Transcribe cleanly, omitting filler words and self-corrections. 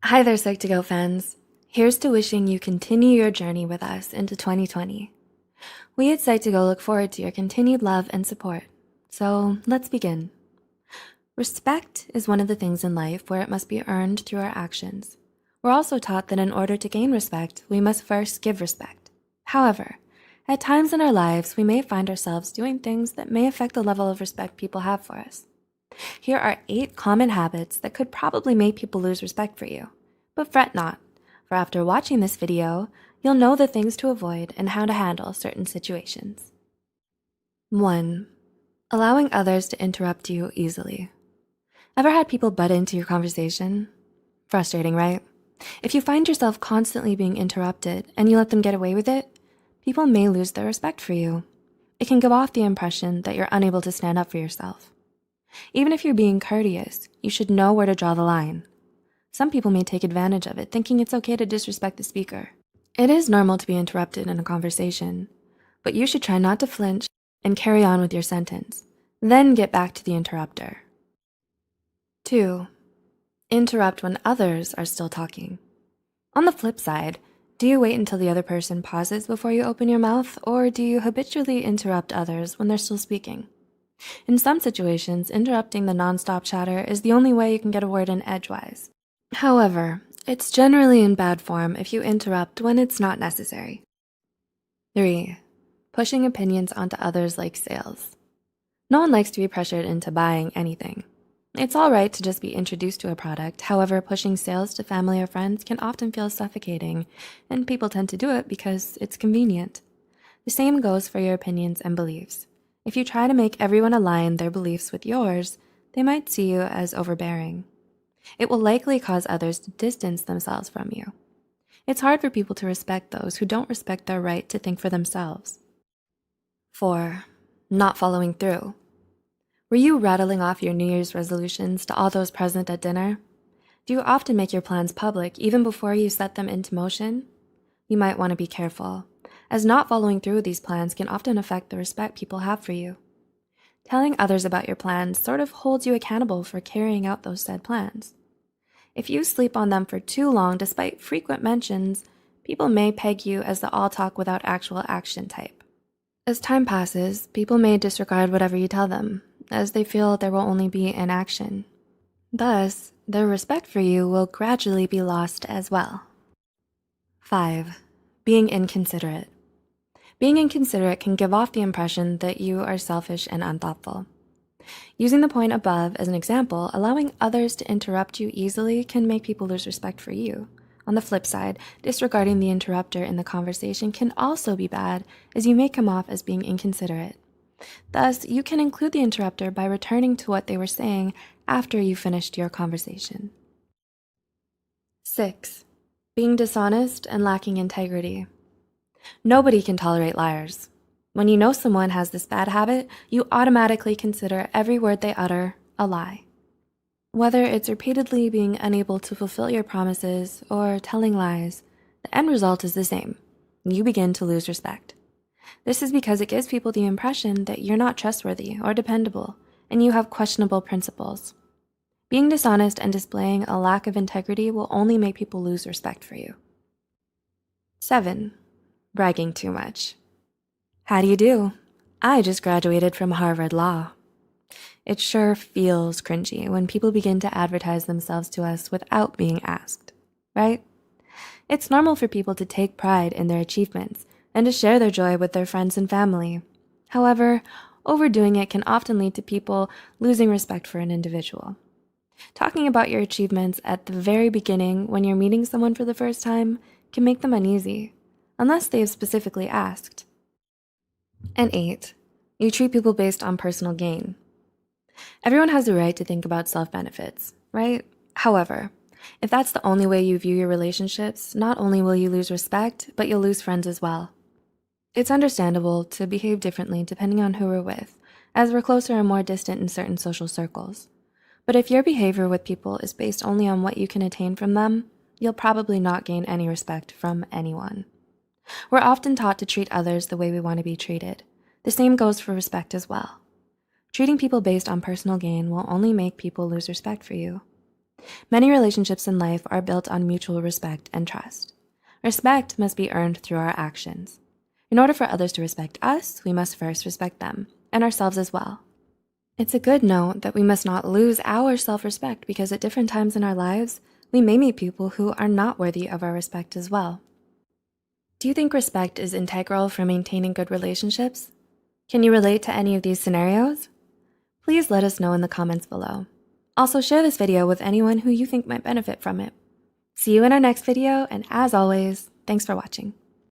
Hi there, Psych2Go fans. Here's to wishing you continue your journey with us into 2020. We at Psych2Go look forward to your continued love and support. So let's begin. Respect is one of the things in life where it must be earned through our actions. We're also taught that in order to gain respect, we must first give respect. However, at times in our lives, we may find ourselves doing things that may affect the level of respect people have for us. Here are 8 common habits that could probably make people lose respect for you. But fret not, for after watching this video, you'll know the things to avoid and how to handle certain situations. 1. Allowing others to interrupt you easily. Ever had people butt into your conversation? Frustrating, right? If you find yourself constantly being interrupted and you let them get away with it, people may lose their respect for you. It can give off the impression that you're unable to stand up for yourself. Even if you're being courteous, you should know where to draw the line. Some people may take advantage of it, thinking it's okay to disrespect the speaker. It is normal to be interrupted in a conversation, but you should try not to flinch and carry on with your sentence, then get back to the interrupter. 2. Interrupt when others are still talking. On the flip side, do you wait until the other person pauses before you open your mouth, or do you habitually interrupt others when they're still speaking? In some situations, interrupting the nonstop chatter is the only way you can get a word in edgewise. However, it's generally in bad form if you interrupt when it's not necessary. 3. Pushing opinions onto others like sales. No one likes to be pressured into buying anything. It's all right to just be introduced to a product. However, pushing sales to family or friends can often feel suffocating, and people tend to do it because it's convenient. The same goes for your opinions and beliefs. If you try to make everyone align their beliefs with yours, they might see you as overbearing. It will likely cause others to distance themselves from you. It's hard for people to respect those who don't respect their right to think for themselves. 4. Not following through. Were you rattling off your New Year's resolutions to all those present at dinner? Do you often make your plans public even before you set them into motion? You might want to be careful, as not following through with these plans can often affect the respect people have for you. Telling others about your plans sort of holds you accountable for carrying out those said plans. If you sleep on them for too long despite frequent mentions, people may peg you as the all talk without actual action type. As time passes, people may disregard whatever you tell them, as they feel there will only be inaction. Thus, their respect for you will gradually be lost as well. 5. Being inconsiderate. Being inconsiderate can give off the impression that you are selfish and unthoughtful. Using the point above as an example, allowing others to interrupt you easily can make people lose respect for you. On the flip side, disregarding the interrupter in the conversation can also be bad, as you may come off as being inconsiderate. Thus, you can include the interrupter by returning to what they were saying after you finished your conversation. 6. Being dishonest and lacking integrity. Nobody can tolerate liars. When you know someone has this bad habit, you automatically consider every word they utter a lie. Whether it's repeatedly being unable to fulfill your promises or telling lies, the end result is the same. You begin to lose respect. This is because it gives people the impression that you're not trustworthy or dependable, and you have questionable principles. Being dishonest and displaying a lack of integrity will only make people lose respect for you. 7. Bragging too much. How do you do? I just graduated from Harvard Law. It sure feels cringy when people begin to advertise themselves to us without being asked, right? It's normal for people to take pride in their achievements and to share their joy with their friends and family. However, overdoing it can often lead to people losing respect for an individual. Talking about your achievements at the very beginning when you're meeting someone for the first time can make them uneasy, unless they have specifically asked. And 8, you treat people based on personal gain. Everyone has the right to think about self-benefits, right? However, if that's the only way you view your relationships, not only will you lose respect, but you'll lose friends as well. It's understandable to behave differently depending on who we're with, as we're closer and more distant in certain social circles. But if your behavior with people is based only on what you can attain from them, you'll probably not gain any respect from anyone. We're often taught to treat others the way we want to be treated. The same goes for respect as well. Treating people based on personal gain will only make people lose respect for you. Many relationships in life are built on mutual respect and trust. Respect must be earned through our actions. In order for others to respect us, we must first respect them, and ourselves as well. It's a good note that we must not lose our self-respect because at different times in our lives, we may meet people who are not worthy of our respect as well. Do you think respect is integral for maintaining good relationships? Can you relate to any of these scenarios? Please let us know in the comments below. Also, share this video with anyone who you think might benefit from it. See you in our next video, and as always, thanks for watching.